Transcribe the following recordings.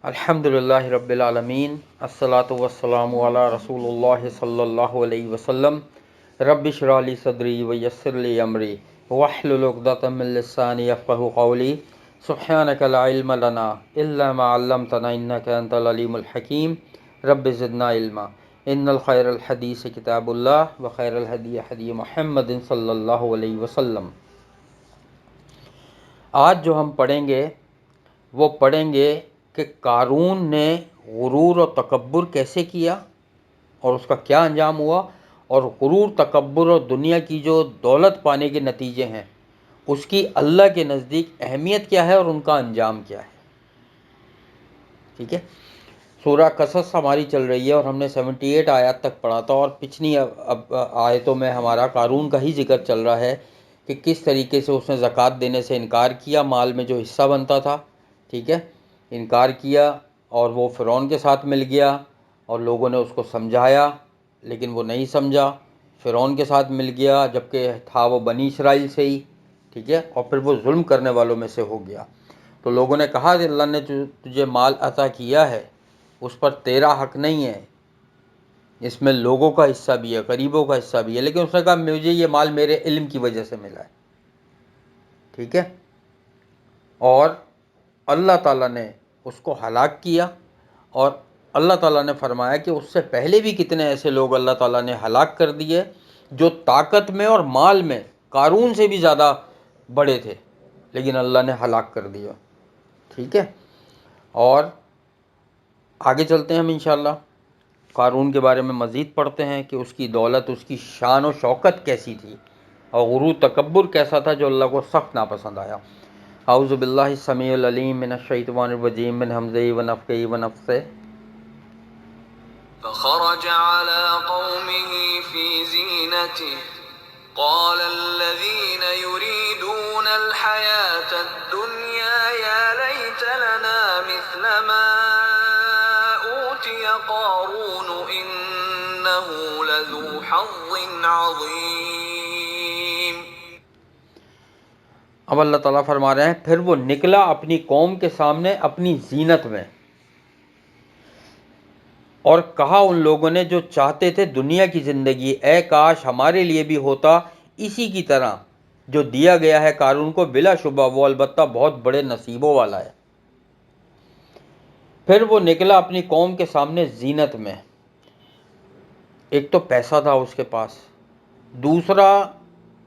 الحمدللہ رب العالمین الصلاۃ والسلام علی رسول اللہ صلی اللہ علیہ وسلم رب اشرح لی صدری ویسر لی امری واحلل عقدۃ من لسانی یفقہوا قولی سبحانک لا علم لنا الا ما علمتنا انک انت العلیم الحکیم رب زدنا علما ان الخیر الحدیث کتاب اللہ وخیر الہدی ہدی محمد صلی اللہ علیہ وسلم۔ آج جو ہم پڑھیں گے وہ پڑھیں گے کہ قارون نے غرور و تکبر کیسے کیا اور اس کا کیا انجام ہوا، اور غرور، تکبر اور دنیا کی جو دولت پانے کے نتیجے ہیں اس کی اللہ کے نزدیک اہمیت کیا ہے اور ان کا انجام کیا ہے۔ ٹھیک ہے، سورہ قصص ہماری چل رہی ہے اور ہم نے 78 آیات تک پڑھا تھا، اور پچھلی آیتوں میں ہمارا قارون کا ہی ذکر چل رہا ہے کہ کس طریقے سے اس نے زکوٰۃ دینے سے انکار کیا، مال میں جو حصہ بنتا تھا، ٹھیک ہے، انکار کیا اور وہ فرعون کے ساتھ مل گیا، اور لوگوں نے اس کو سمجھایا لیکن وہ نہیں سمجھا، فرعون کے ساتھ مل گیا جبکہ تھا وہ بنی اسرائیل سے ہی، ٹھیک ہے، اور پھر وہ ظلم کرنے والوں میں سے ہو گیا۔ تو لوگوں نے کہا کہ اللہ نے تجھے مال عطا کیا ہے، اس پر تیرا حق نہیں ہے، اس میں لوگوں کا حصہ بھی ہے، غریبوں کا حصہ بھی ہے، لیکن اس نے کہا مجھے یہ مال میرے علم کی وجہ سے ملا ہے، ٹھیک ہے، اور اللہ تعالیٰ نے اس کو ہلاک کیا، اور اللہ تعالیٰ نے فرمایا کہ اس سے پہلے بھی کتنے ایسے لوگ اللہ تعالیٰ نے ہلاک کر دیے جو طاقت میں اور مال میں قارون سے بھی زیادہ بڑے تھے، لیکن اللہ نے ہلاک کر دیا، ٹھیک ہے۔ اور آگے چلتے ہیں ہم انشاءاللہ، قارون کے بارے میں مزید پڑھتے ہیں کہ اس کی دولت، اس کی شان و شوکت کیسی تھی، اور غرور تکبر کیسا تھا جو اللہ کو سخت ناپسند آیا۔ اعوذ باللہ السمیع العلیم من الشیطان الرجیم من ہمزہ ونفخہ ونفثہ۔ فخرج على قومه في زينته قال الذين يريدون الحياة الدنيا يا ليت لنا مثل ما أوتي قارون إنه لذو حظ عظيم۔ اب اللہ تعالیٰ فرما رہے ہیں پھر وہ نکلا اپنی قوم کے سامنے اپنی زینت میں، اور کہا ان لوگوں نے جو چاہتے تھے دنیا کی زندگی، اے کاش ہمارے لیے بھی ہوتا اسی کی طرح جو دیا گیا ہے قارون کو، بلا شبہ وہ البتہ بہت بڑے نصیبوں والا ہے۔ پھر وہ نکلا اپنی قوم کے سامنے زینت میں، ایک تو پیسہ تھا اس کے پاس، دوسرا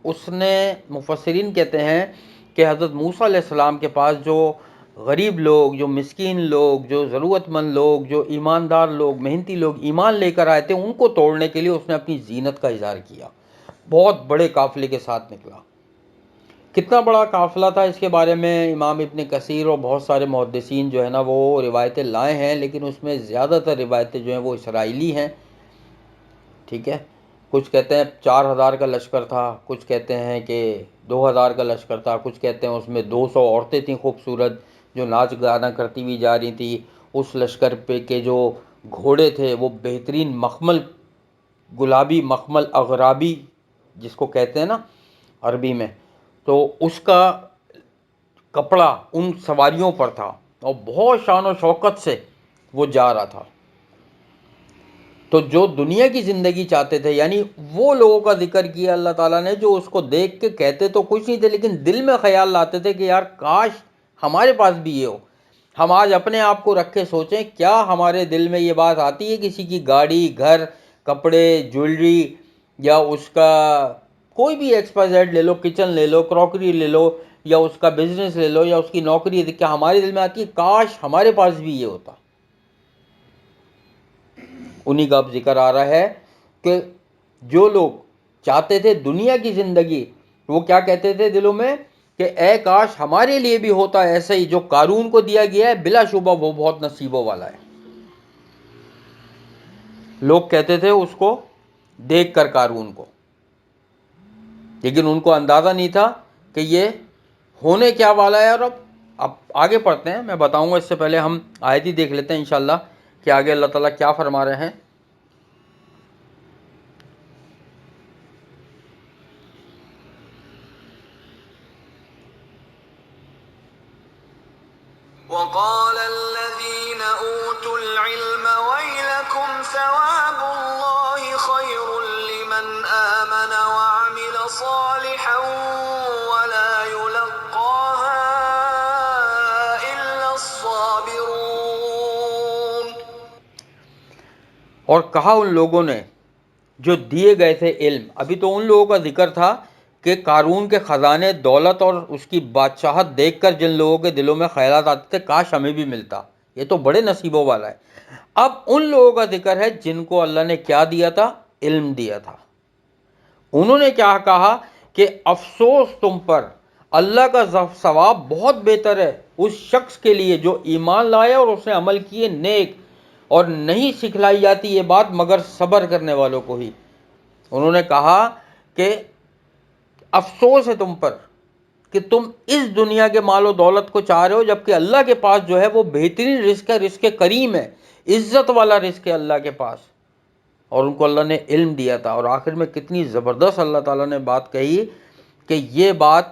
اس نے، مفسرین کہتے ہیں کہ حضرت موسیٰ علیہ السلام کے پاس جو غریب لوگ، جو مسکین لوگ، جو ضرورت مند لوگ، جو ایماندار لوگ، محنتی لوگ ایمان لے کر آئے تھے، ان کو توڑنے کے لیے اس نے اپنی زینت کا اظہار کیا، بہت بڑے قافلے کے ساتھ نکلا۔ کتنا بڑا قافلہ تھا اس کے بارے میں امام ابن کثیر اور بہت سارے محدثین جو ہے نا وہ روایتیں لائے ہیں، لیکن اس میں زیادہ تر روایتیں جو ہیں وہ اسرائیلی ہیں، ٹھیک ہے۔ کچھ کہتے ہیں 4000 کا لشکر تھا، کچھ کہتے ہیں کہ 2000 کا لشکر تھا، کچھ کہتے ہیں اس میں 200 عورتیں تھیں خوبصورت جو ناچ گانا کرتی ہوئی جا رہی تھیں، اس لشکر پہ کے جو گھوڑے تھے وہ بہترین مخمل، گلابی مخمل اغرابی جس کو کہتے ہیں نا عربی میں، تو اس کا کپڑا ان سواریوں پر تھا، اور بہت شان و شوکت سے وہ جا رہا تھا۔ تو جو دنیا کی زندگی چاہتے تھے، یعنی وہ لوگوں کا ذکر کیا اللہ تعالیٰ نے جو اس کو دیکھ کے کہتے تو کچھ نہیں تھے لیکن دل میں خیال لاتے تھے کہ یار کاش ہمارے پاس بھی یہ ہو۔ ہم آج اپنے آپ کو رکھ کے سوچیں، کیا ہمارے دل میں یہ بات آتی ہے کسی کی گاڑی، گھر، کپڑے، جویلری، یا اس کا کوئی بھی ایکس وائی زیڈ لے لو، کچن لے لو، کراکری لے لو، یا اس کا بزنس لے لو، یا اس کی نوکری، کیا ہمارے دل میں آتی ہے کاش ہمارے پاس بھی یہ ہوتا؟ انہی کا اب ذکر آ رہا ہے کہ جو لوگ چاہتے تھے دنیا کی زندگی، وہ کیا کہتے تھے دلوں میں کہ اے کاش ہمارے لیے بھی ہوتا ایسا ہی جو قارون کو دیا گیا ہے، بلا شبہ وہ بہت نصیبوں والا ہے۔ لوگ کہتے تھے اس کو دیکھ کر قارون کو، لیکن ان کو اندازہ نہیں تھا کہ یہ ہونے کیا والا ہے۔ اور اب آگے پڑھتے ہیں، میں بتاؤں گا، اس سے پہلے ہم آیت ہی دیکھ لیتے ہیں انشاءاللہ کہ آگے اللہ تعالیٰ کیا فرما رہے ہیں۔ وقال الذين العلم ويلكم ثواب الله خير لمن آمن وعمل صالحا ولا يلقاها إلا الصابرون. اور کہا ان لوگوں نے جو دیے گئے تھے علم. ابھی تو ان لوگوں کا ذکر تھا کہ قارون کے خزانے، دولت اور اس کی بادشاہت دیکھ کر جن لوگوں کے دلوں میں خیالات آتے تھے کاش ہمیں بھی ملتا، یہ تو بڑے نصیبوں والا ہے. اب ان لوگوں کا ذکر ہے جن کو اللہ نے کیا دیا تھا؟ علم دیا تھا. انہوں نے کیا کہا کہ افسوس تم پر، اللہ کا ثواب بہت بہتر ہے اس شخص کے لیے جو ایمان لائے اور اس نے عمل کیے نیک، اور نہیں سکھلائی جاتی یہ بات مگر صبر کرنے والوں کو ہی. انہوں نے کہا کہ افسوس ہے تم پر کہ تم اس دنیا کے مال و دولت کو چاہ رہے ہو، جبکہ اللہ کے پاس جو ہے وہ بہترین رزق ہے، رزق کریم ہے، عزت والا رزق ہے اللہ کے پاس. اور ان کو اللہ نے علم دیا تھا. اور آخر میں کتنی زبردست اللہ تعالیٰ نے بات کہی کہ یہ بات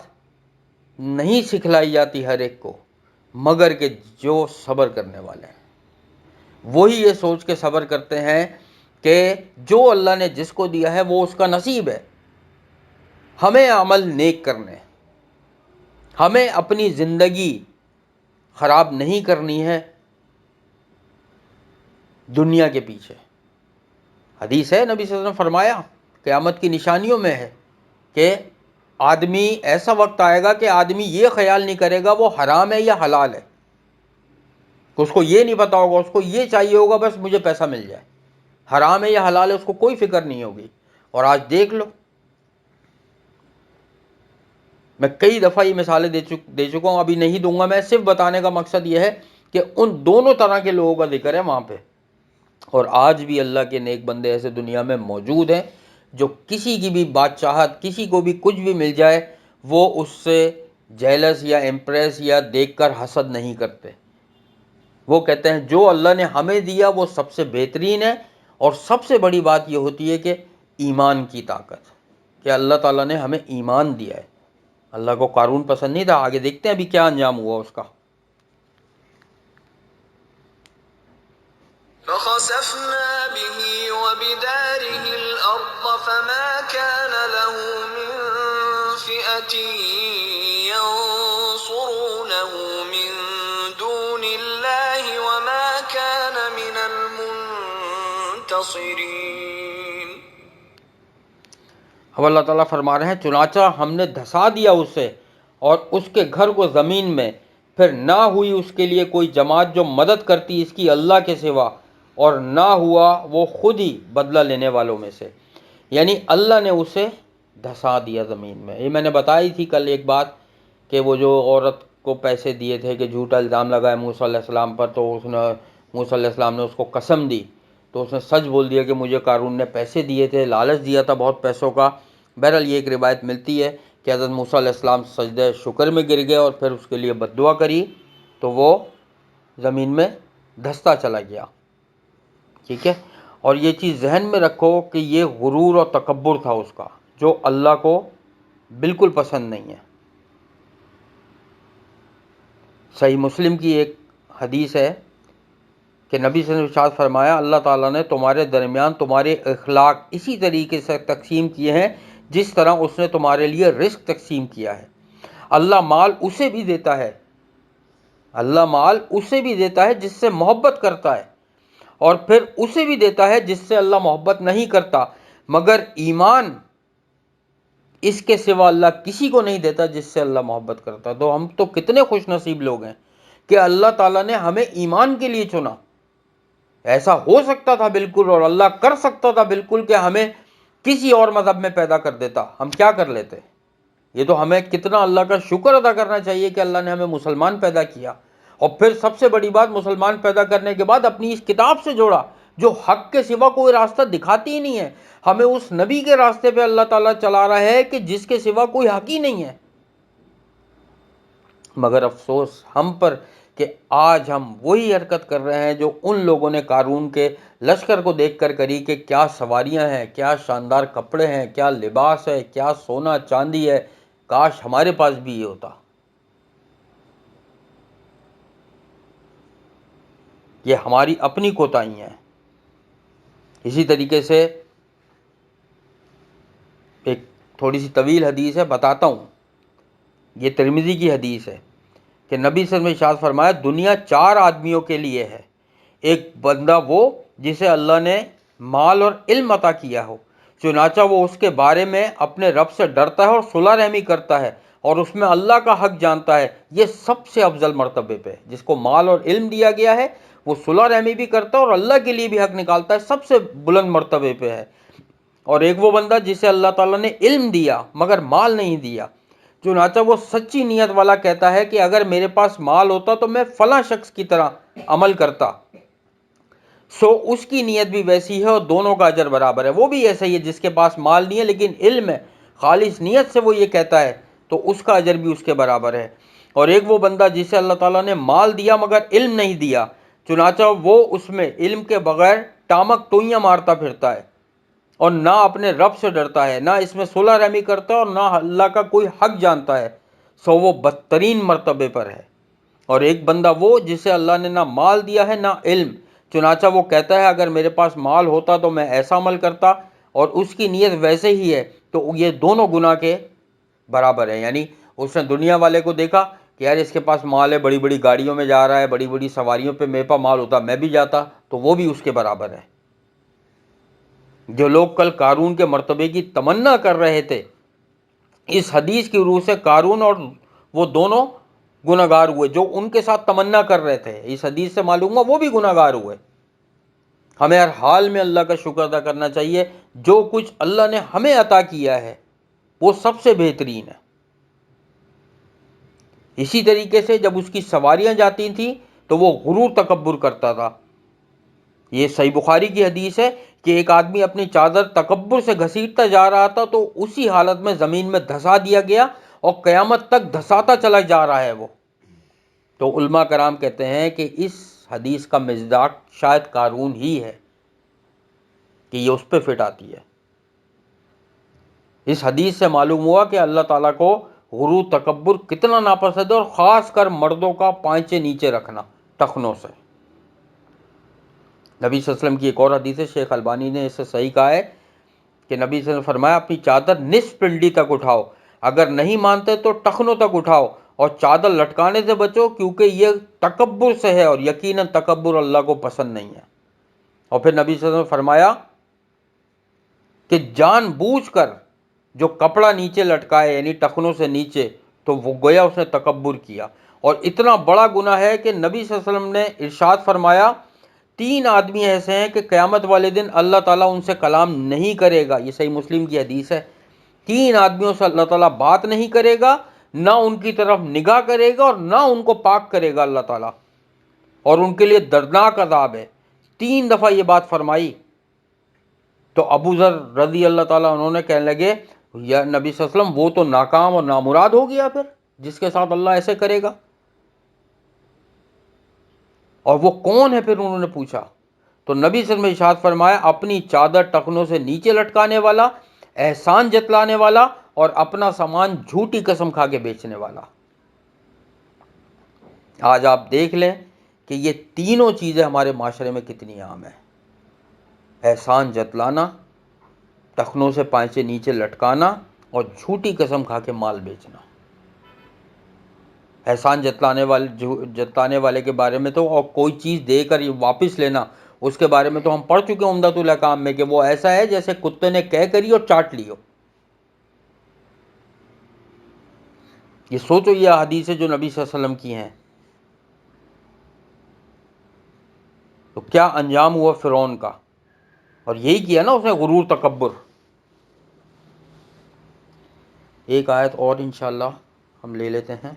نہیں سکھلائی جاتی ہر ایک کو مگر کہ جو صبر کرنے والے ہیں. وہی یہ سوچ کے صبر کرتے ہیں کہ جو اللہ نے جس کو دیا ہے وہ اس کا نصیب ہے. ہمیں عمل نیک کرنے، ہمیں اپنی زندگی خراب نہیں کرنی ہے دنیا کے پیچھے. حدیث ہے، نبی صلی اللہ علیہ وسلم فرمایا قیامت کی نشانیوں میں ہے کہ آدمی، ایسا وقت آئے گا کہ آدمی یہ خیال نہیں کرے گا وہ حرام ہے یا حلال ہے، کہ اس کو یہ نہیں پتا ہوگا، اس کو یہ چاہیے ہوگا بس مجھے پیسہ مل جائے. حرام ہے یا حلال ہے اس کو کوئی فکر نہیں ہوگی. اور آج دیکھ لو، میں کئی دفعہ یہ مثالیں دے چکا ہوں، ابھی نہیں دوں گا. میں صرف بتانے کا مقصد یہ ہے کہ ان دونوں طرح کے لوگوں کا ذکر ہے وہاں پہ. اور آج بھی اللہ کے نیک بندے ایسے دنیا میں موجود ہیں جو کسی کی بھی بادشاہت، کسی کو بھی کچھ بھی مل جائے وہ اس سے جیلس یا امپریس یا دیکھ کر حسد نہیں کرتے. وہ کہتے ہیں جو اللہ نے ہمیں دیا وہ سب سے بہترین ہے. اور سب سے بڑی بات یہ ہوتی ہے کہ ایمان کی طاقت، کہ اللہ تعالیٰ نے ہمیں ایمان دیا ہے. اللہ کو قارون پسند نہیں تھا. آگے دیکھتے ہیں ابھی کیا انجام ہوا اس کا. فخسفنا به وبداره الأرض فما كان له من فئة ينصرونه من دون الله وما كان من المنتصرين. اب اللہ تعالیٰ فرما رہے ہیں چنانچہ ہم نے دھسا دیا اسے اور اس کے گھر کو زمین میں، پھر نہ ہوئی اس کے لیے کوئی جماعت جو مدد کرتی اس کی اللہ کے سوا، اور نہ ہوا وہ خود ہی بدلہ لینے والوں میں سے. یعنی اللہ نے اسے دھسا دیا زمین میں. یہ میں نے بتائی تھی کل ایک بات کہ وہ جو عورت کو پیسے دیے تھے کہ جھوٹا الزام لگائے موسیٰ علیہ السلام پر، تو موسیٰ علیہ السلام نے اس کو قسم دی تو اس نے سچ بول دیا کہ مجھے قارون نے پیسے دیے تھے، لالچ دیا تھا بہت پیسوں کا. بہرحال یہ ایک روایت ملتی ہے کہ حضرت موسیٰ علیہ السلام سجدہ شکر میں گر گئے اور پھر اس کے لیے بد دعا کری تو وہ زمین میں دھستا چلا گیا. ٹھیک ہے. اور یہ چیز ذہن میں رکھو کہ یہ غرور اور تکبر تھا اس کا، جو اللہ کو بالکل پسند نہیں ہے. صحیح مسلم کی ایک حدیث ہے کہ نبی صلی اللہ علیہ وسلم نے ارشاد فرمایا اللہ تعالیٰ نے تمہارے درمیان تمہارے اخلاق اسی طریقے سے تقسیم کیے ہیں جس طرح اس نے تمہارے لیے رزق تقسیم کیا ہے. اللہ مال اسے بھی دیتا ہے، اللہ مال اسے بھی دیتا ہے جس سے محبت کرتا ہے، اور پھر اسے بھی دیتا ہے جس سے اللہ محبت نہیں کرتا، مگر ایمان اس کے سوا اللہ کسی کو نہیں دیتا جس سے اللہ محبت کرتا. تو ہم تو کتنے خوش نصیب لوگ ہیں کہ اللہ تعالیٰ نے ہمیں ایمان کے لیے چنا. ایسا ہو سکتا تھا بالکل، اور اللہ کر سکتا تھا بالکل کہ ہمیں کسی اور مذہب میں پیدا کر دیتا، ہم کیا کر لیتے. یہ تو ہمیں کتنا اللہ کا شکر ادا کرنا چاہیے کہ اللہ نے ہمیں مسلمان پیدا کیا، اور پھر سب سے بڑی بات مسلمان پیدا کرنے کے بعد اپنی اس کتاب سے جوڑا جو حق کے سوا کوئی راستہ دکھاتی ہی نہیں ہے. ہمیں اس نبی کے راستے پہ اللہ تعالیٰ چلا رہا ہے کہ جس کے سوا کوئی حق ہی نہیں ہے. مگر افسوس ہم پر کہ آج ہم وہی حرکت کر رہے ہیں جو ان لوگوں نے قارون کے لشکر کو دیکھ کر کری کہ کیا سواریاں ہیں، کیا شاندار کپڑے ہیں، کیا لباس ہے، کیا سونا چاندی ہے، کاش ہمارے پاس بھی یہ ہوتا. یہ ہماری اپنی کوتاہیاں ہیں۔ اسی طریقے سے ایک تھوڑی سی طویل حدیث ہے، بتاتا ہوں، یہ ترمذی کی حدیث ہے کہ نبی صلی اللہ علیہ وسلم نے ارشاد فرمایا دنیا 4 آدمیوں کے لیے ہے، ایک بندہ وہ جسے اللہ نے مال اور علم عطا کیا ہو، چنانچہ وہ اس کے بارے میں اپنے رب سے ڈرتا ہے اور صلح رحمی کرتا ہے اور اس میں اللہ کا حق جانتا ہے، یہ سب سے افضل مرتبے پہ۔ جس کو مال اور علم دیا گیا ہے وہ صلح رحمی بھی کرتا ہے اور اللہ کے لیے بھی حق نکالتا ہے، سب سے بلند مرتبے پہ ہے۔ اور ایک وہ بندہ جسے اللہ تعالیٰ نے علم دیا مگر مال نہیں دیا، چنانچہ وہ سچی نیت والا کہتا ہے کہ اگر میرے پاس مال ہوتا تو میں فلاں شخص کی طرح عمل کرتا، سو اس کی نیت بھی ویسی ہے اور دونوں کا اجر برابر ہے۔ وہ بھی ایسا ہی ہے جس کے پاس مال نہیں ہے لیکن علم ہے، خالص نیت سے وہ یہ کہتا ہے تو اس کا اجر بھی اس کے برابر ہے۔ اور ایک وہ بندہ جسے اللہ تعالیٰ نے مال دیا مگر علم نہیں دیا، چنانچہ وہ اس میں علم کے بغیر ٹامک ٹوئیاں مارتا پھرتا ہے اور نہ اپنے رب سے ڈرتا ہے، نہ اس میں صلح رحمی کرتا ہے اور نہ اللہ کا کوئی حق جانتا ہے، سو وہ بدترین مرتبے پر ہے۔ اور ایک بندہ وہ جسے اللہ نے نہ مال دیا ہے نہ علم، چنانچہ وہ کہتا ہے اگر میرے پاس مال ہوتا تو میں ایسا عمل کرتا، اور اس کی نیت ویسے ہی ہے، تو یہ دونوں گناہ کے برابر ہے۔ یعنی اس نے دنیا والے کو دیکھا کہ یار اس کے پاس مال ہے، بڑی بڑی گاڑیوں میں جا رہا ہے، بڑی بڑی سواریوں پہ، میرے پاس مال ہوتا میں بھی جاتا، تو وہ بھی اس کے برابر ہے۔ جو لوگ کل قارون کے مرتبے کی تمنا کر رہے تھے، اس حدیث کی روح سے قارون اور وہ دونوں گناہ گار ہوئے جو ان کے ساتھ تمنا کر رہے تھے۔ اس حدیث سے معلوم ہوا وہ بھی گناہ گار ہوئے۔ ہمیں ہر حال میں اللہ کا شکر ادا کرنا چاہیے، جو کچھ اللہ نے ہمیں عطا کیا ہے وہ سب سے بہترین ہے۔ اسی طریقے سے جب اس کی سواریاں جاتی تھیں تو وہ غرور تکبر کرتا تھا۔ یہ صحیح بخاری کی حدیث ہے کہ ایک آدمی اپنی چادر تکبر سے گھسیٹتا جا رہا تھا تو اسی حالت میں زمین میں دھسا دیا گیا اور قیامت تک دھساتا چلا جا رہا ہے وہ۔ تو علماء کرام کہتے ہیں کہ اس حدیث کا مصداق شاید قارون ہی ہے کہ یہ اس پہ فٹ آتی ہے۔ اس حدیث سے معلوم ہوا کہ اللہ تعالیٰ کو غرور تکبر کتنا ناپسند ہے، اور خاص کر مردوں کا پائچے نیچے رکھنا ٹخنوں سے۔ نبی صلی اللہ علیہ وسلم کی ایک اور حدیث ہے، شیخ البانی نے اسے صحیح کہا ہے کہ نبی صلی اللہ علیہ وسلم نے فرمایا اپنی چادر نصف پنڈلی تک اٹھاؤ، اگر نہیں مانتے تو ٹخنوں تک اٹھاؤ، اور چادر لٹکانے سے بچو کیونکہ یہ تکبر سے ہے اور یقیناً تکبر اللہ کو پسند نہیں ہے۔ اور پھر نبی صلی اللہ علیہ وسلم نے فرمایا کہ جان بوجھ کر جو کپڑا نیچے لٹکائے یعنی ٹخنوں سے نیچے، تو وہ گویا اس نے تکبر کیا، اور اتنا بڑا گناہ ہے کہ نبی صلی اللہ علیہ وسلم نے ارشاد فرمایا 3 آدمی ایسے ہیں کہ قیامت والے دن اللہ تعالیٰ ان سے کلام نہیں کرے گا۔ یہ صحیح مسلم کی حدیث ہے۔ 3 آدمیوں سے اللہ تعالیٰ بات نہیں کرے گا، نہ ان کی طرف نگاہ کرے گا اور نہ ان کو پاک کرے گا اللہ تعالیٰ، اور ان کے لیے دردناک عذاب ہے۔ 3 دفعہ یہ بات فرمائی تو ابو ذر رضی اللہ تعالیٰ انہوں نے کہنے لگے یا نبی صلی اللہ علیہ وسلم وہ تو ناکام اور نامراد ہو گیا پھر جس کے ساتھ اللہ ایسے کرے گا۔ اور وہ کون ہے پھر انہوں نے پوچھا، تو نبی صلی اللہ علیہ وسلم نے ارشاد فرمایا اپنی چادر ٹخنوں سے نیچے لٹکانے والا، احسان جتلانے والا، اور اپنا سامان جھوٹی قسم کھا کے بیچنے والا۔ آج آپ دیکھ لیں کہ یہ تینوں چیزیں ہمارے معاشرے میں کتنی عام ہیں: احسان جتلانا، ٹخنوں سے پائچے نیچے لٹکانا، اور جھوٹی قسم کھا کے مال بیچنا۔ احسان جتلانے والے کے بارے میں تو، اور کوئی چیز دے کر یہ واپس لینا، اس کے بارے میں تو ہم پڑھ چکے ہیں عمدۃ الاحکام میں کہ وہ ایسا ہے جیسے کتے نے کہہ کری اور چاٹ لی ہو۔ یہ سوچو یہ حدیث ہے جو نبی صلی اللہ علیہ وسلم کی ہیں، تو کیا انجام ہوا فرعون کا، اور یہی کیا نا اس نے، غرور تکبر۔ ایک آیت اور انشاءاللہ ہم لے لیتے ہیں۔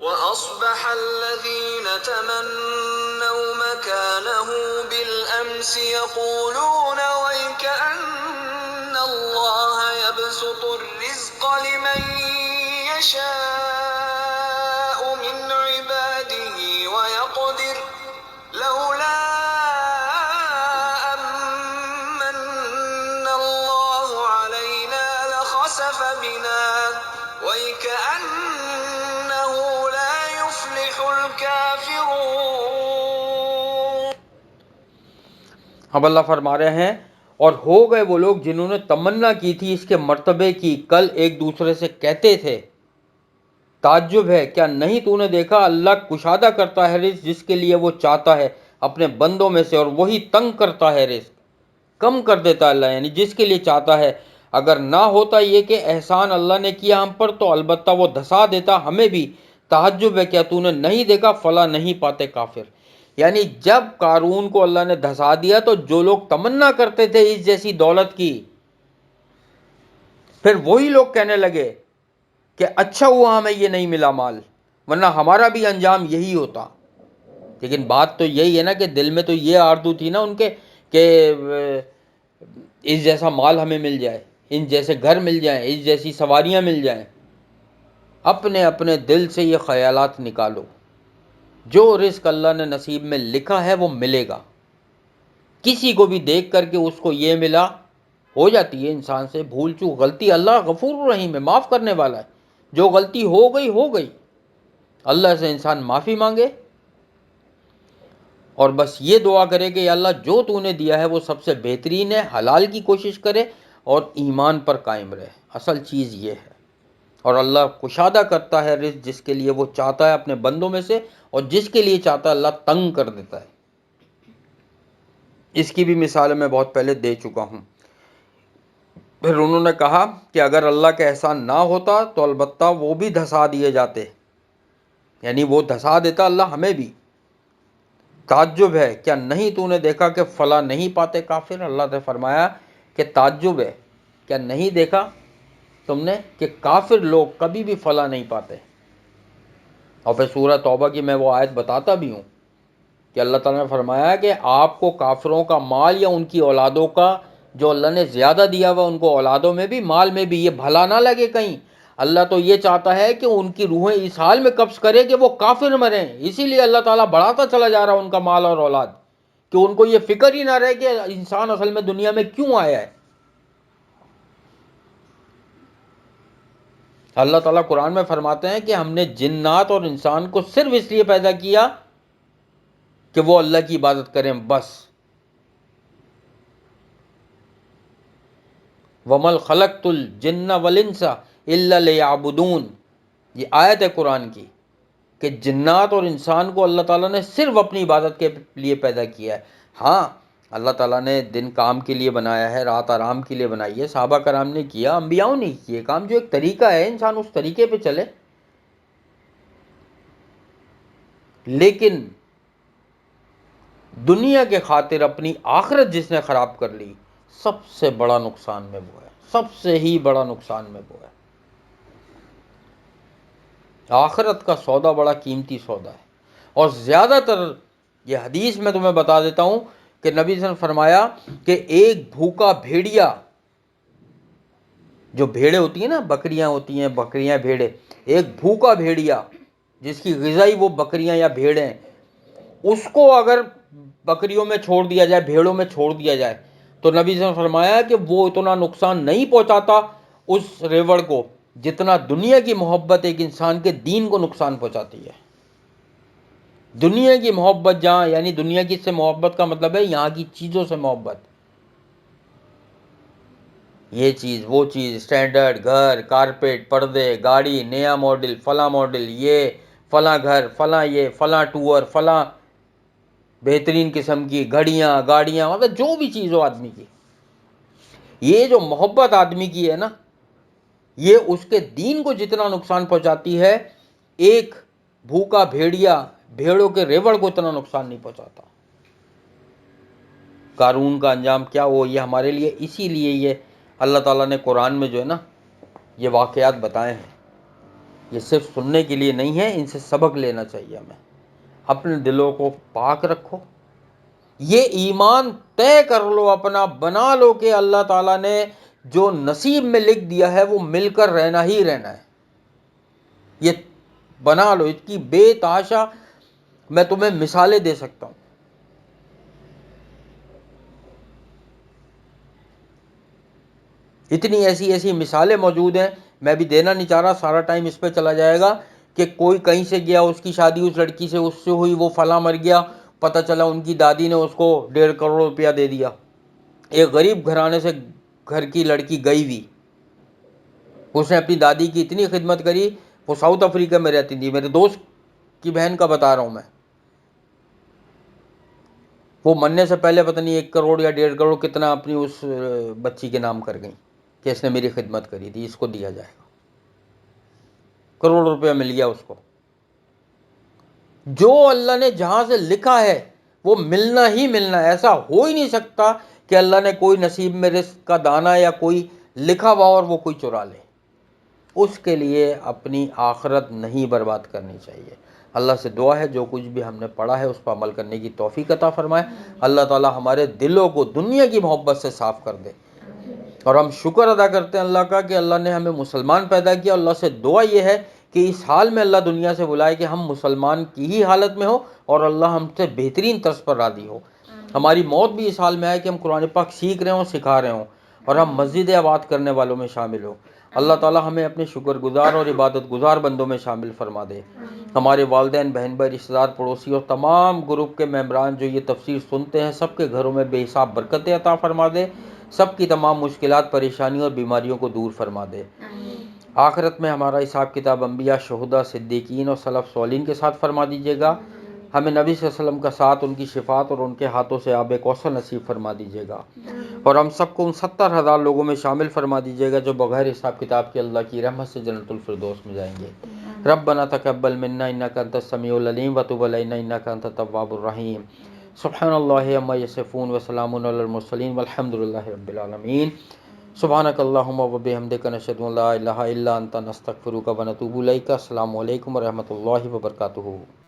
وأصبح الذين تمنوا مكانه بالأمس يقولون ويكأن الله يبسط الرزق لمن يشاء من عباده ويقدر لولا أمن الله علينا لخسف بنا ويكأنه لا يفلح الكافرون. اب اللہ فرما رہے ہیں اور ہو گئے وہ لوگ جنہوں نے تمنا کی تھی اس کے مرتبے کی، کل ایک دوسرے سے کہتے تھے تعجب ہے کیا نہیں تو نے دیکھا اللہ کشادہ کرتا ہے رزق جس کے لیے وہ چاہتا ہے اپنے بندوں میں سے، اور وہی تنگ کرتا ہے رزق، کم کر دیتا ہے اللہ، یعنی جس کے لیے چاہتا ہے۔ اگر نہ ہوتا یہ کہ احسان اللہ نے کیا ہم پر تو البتہ وہ دھسا دیتا ہمیں بھی۔ تعجب ہے کیا تو نے نہیں دیکھا فلا نہیں پاتے کافر، یعنی جب قارون کو اللہ نے دھسا دیا تو جو لوگ تمنا کرتے تھے اس جیسی دولت کی، پھر وہی لوگ کہنے لگے کہ اچھا ہوا ہمیں یہ نہیں ملا مال، ورنہ ہمارا بھی انجام یہی ہوتا۔ لیکن بات تو یہی ہے نا کہ دل میں تو یہ آرزو تھی نا ان کے کہ اس جیسا مال ہمیں مل جائے، ان جیسے گھر مل جائیں، اس جیسی سواریاں مل جائیں۔ اپنے اپنے دل سے یہ خیالات نکالو، جو رزق اللہ نے نصیب میں لکھا ہے وہ ملے گا۔ کسی کو بھی دیکھ کر کے اس کو یہ ملا، ہو جاتی ہے انسان سے بھول چوک غلطی، اللہ غفور رحیم ہے، معاف کرنے والا ہے، جو غلطی ہو گئی ہو گئی، اللہ سے انسان معافی مانگے اور بس یہ دعا کرے کہ یا اللہ جو تو نے دیا ہے وہ سب سے بہترین ہے، حلال کی کوشش کرے اور ایمان پر قائم رہے، اصل چیز یہ ہے۔ اور اللہ کشادہ کرتا ہے رزق جس کے لیے وہ چاہتا ہے اپنے بندوں میں سے، اور جس کے لیے چاہتا ہے اللہ تنگ کر دیتا ہے۔ اس کی بھی مثال میں بہت پہلے دے چکا ہوں۔ پھر انہوں نے کہا کہ اگر اللہ کا احسان نہ ہوتا تو البتہ وہ بھی دھسا دیے جاتے، یعنی وہ دھسا دیتا اللہ ہمیں بھی۔ تعجب ہے کیا نہیں تو نے دیکھا کہ فلا نہیں پاتے کافر، اللہ نے فرمایا کہ تعجب ہے کیا نہیں دیکھا تم نے کہ کافر لوگ کبھی بھی فلا نہیں پاتے۔ اور پھر سورہ توبہ کی میں وہ آیت بتاتا بھی ہوں کہ اللہ تعالیٰ نے فرمایا کہ آپ کو کافروں کا مال یا ان کی اولادوں کا جو اللہ نے زیادہ دیا ہوا ان کو اولادوں میں بھی مال میں بھی یہ بھلا نہ لگے کہیں، اللہ تو یہ چاہتا ہے کہ ان کی روحیں اس حال میں قبض کرے کہ وہ کافر مریں، اسی لیے اللہ تعالیٰ بڑھاتا چلا جا رہا ان کا مال اور اولاد، کہ ان کو یہ فکر ہی نہ رہے کہ انسان اصل میں دنیا میں کیوں آیا ہے۔ اللہ تعالیٰ قرآن میں فرماتے ہیں کہ ہم نے جنات اور انسان کو صرف اس لیے پیدا کیا کہ وہ اللہ کی عبادت کریں بس۔ وَمَا خَلَقْتُ الْجِنَّ وَالْإِنسَ إِلَّا لِيَعْبُدُونَ، یہ آیت ہے قرآن کی کہ جنات اور انسان کو اللہ تعالیٰ نے صرف اپنی عبادت کے لیے پیدا کیا ہے۔ ہاں اللہ تعالیٰ نے دن کام کے لیے بنایا ہے، رات آرام کے لیے بنائی ہے، صحابہ کرام نے کیا، انبیاؤں نے کیے کام، جو ایک طریقہ ہے انسان اس طریقے پہ چلے۔ لیکن دنیا کے خاطر اپنی آخرت جس نے خراب کر لی، سب سے بڑا نقصان میں وہ ہے، سب سے ہی بڑا نقصان میں وہ ہے۔ آخرت کا سودا بڑا قیمتی سودا ہے، اور زیادہ تر یہ حدیث میں تمہیں بتا دیتا ہوں کہ نبی صلی اللہ علیہ وسلم نے فرمایا کہ ایک بھوکا بھیڑیا، جو بھیڑیں ہوتی ہیں نا، بکریاں ہوتی ہیں، بکریاں بھیڑیں، ایک بھوکا بھیڑیا جس کی غذائی وہ بکریاں یا بھیڑیں، اس کو اگر بکریوں میں چھوڑ دیا جائے، بھیڑوں میں چھوڑ دیا جائے، تو نبی صلی اللہ علیہ وسلم نے فرمایا کہ وہ اتنا نقصان نہیں پہنچاتا اس ریوڑ کو جتنا دنیا کی محبت ایک انسان کے دین کو نقصان پہنچاتی ہے۔ دنیا کی محبت جہاں، یعنی دنیا کی سے محبت کا مطلب ہے یہاں کی چیزوں سے محبت، یہ چیز وہ چیز، اسٹینڈرڈ گھر، کارپیٹ، پردے، گاڑی، نیا ماڈل، فلاں ماڈل، یہ فلاں گھر، فلاں یہ فلاں ٹور، فلاں بہترین قسم کی گھڑیاں، گاڑیاں، مطلب جو بھی چیز ہو آدمی کی، یہ جو محبت آدمی کی ہے نا، یہ اس کے دین کو جتنا نقصان پہنچاتی ہے، ایک بھوکا بھیڑیا بھیڑوں کے ریوڑ کو اتنا نقصان نہیں پہنچاتا۔ قارون کا انجام کیا ہو، یہ ہمارے لیے، اسی لیے یہ اللہ تعالیٰ نے قرآن میں جو ہے نا یہ واقعات بتائے ہیں، یہ صرف سننے کے لیے نہیں ہے، ان سے سبق لینا چاہیے ہمیں۔ اپنے دلوں کو پاک رکھو، یہ ایمان طے کر لو اپنا، بنا لو کہ اللہ تعالیٰ نے جو نصیب میں لکھ دیا ہے وہ مل کر رہنا ہی رہنا ہے، یہ بنا لو۔ اس کی بے تحاشا میں تمہیں مثالیں دے سکتا ہوں۔ اتنی ایسی ایسی مثالیں موجود ہیں، میں بھی دینا نہیں چاہ رہا، سارا ٹائم اس پہ چلا جائے گا، کہ کہ کوئی کہیں سے گیا، اس کی شادی اس لڑکی سے اس سے ہوئی، وہ فلاں مر گیا، پتہ چلا ان کی دادی نے اس کو 1.5 کروڑ روپیہ دے دیا. ایک غریب گھرانے سے گھر کی لڑکی گئی بھی، اس نے اپنی دادی کی اتنی خدمت کری. وہ ساؤتھ افریقہ میں رہتی تھی، میرے دوست کی بہن کا بتا رہا ہوں میں. وہ مرنے سے پہلے پتہ نہیں 1 کروڑ یا 1.5 کروڑ کتنا اپنی اس بچی کے نام کر گئی کہ اس نے میری خدمت کری تھی، اس کو دیا جائے گا. کروڑ روپیہ مل گیا اس کو. جو اللہ نے جہاں سے لکھا ہے وہ ملنا ہی ملنا ہے. ایسا ہو ہی نہیں سکتا کہ اللہ نے کوئی نصیب میں رزق کا دانہ یا کوئی لکھا ہوا اور وہ کوئی چرا لے. اس کے لیے اپنی آخرت نہیں برباد کرنی چاہیے. اللہ سے دعا ہے جو کچھ بھی ہم نے پڑھا ہے اس پر عمل کرنے کی توفیق عطا فرمائے. اللہ تعالی ہمارے دلوں کو دنیا کی محبت سے صاف کر دے. اور ہم شکر ادا کرتے ہیں اللہ کا کہ اللہ نے ہمیں مسلمان پیدا کیا. اللہ سے دعا یہ ہے کہ اس حال میں اللہ دنیا سے بلائے کہ ہم مسلمان کی ہی حالت میں ہو اور اللہ ہم سے بہترین طرز پر راضی ہو. ہماری موت بھی اس حال میں آئے کہ ہم قرآن پاک سیکھ رہے ہوں، سکھا رہے ہوں اور ہم مسجد آباد کرنے والوں میں شامل ہوں. اللہ تعالیٰ ہمیں اپنے شکر گزار اور عبادت گزار بندوں میں شامل فرما دے. ہمارے والدین، بہن بھائی، رشتہ دار، پڑوسی اور تمام گروپ کے ممبران جو یہ تفسیر سنتے ہیں سب کے گھروں میں بے حساب برکتیں عطا فرما دے. سب کی تمام مشکلات، پریشانیوں اور بیماریوں کو دور فرما دے. آخرت میں ہمارا حساب کتاب انبیاء، شہداء، صدیقین اور سلف صالحین کے ساتھ فرما دیجیے گا. ہمیں نبی صلی اللہ علیہ وسلم کا ساتھ، ان کی شفاعت اور ان کے ہاتھوں سے آب کوثر نصیب فرما دیجیے گا. اور ہم سب کو ان 70,000 لوگوں میں شامل فرما دیجیے گا جو بغیر حساب کتاب کے اللہ کی رحمت سے جنت الفردوس میں جائیں گے. ربنا تقبل منا انک انت السمیع العلیم وتب علینا انک انت التواب الرحیم. سبحان اللہ عما یصفون وسلام علی المرسلین والحمد للہ رب العالمین. سبحانک اللہم وبحمدک نشہد ان لا الہ الا انت نستغفرک ونتوب الیک. السلام علیکم ورحمۃ اللہ وبرکاتہ.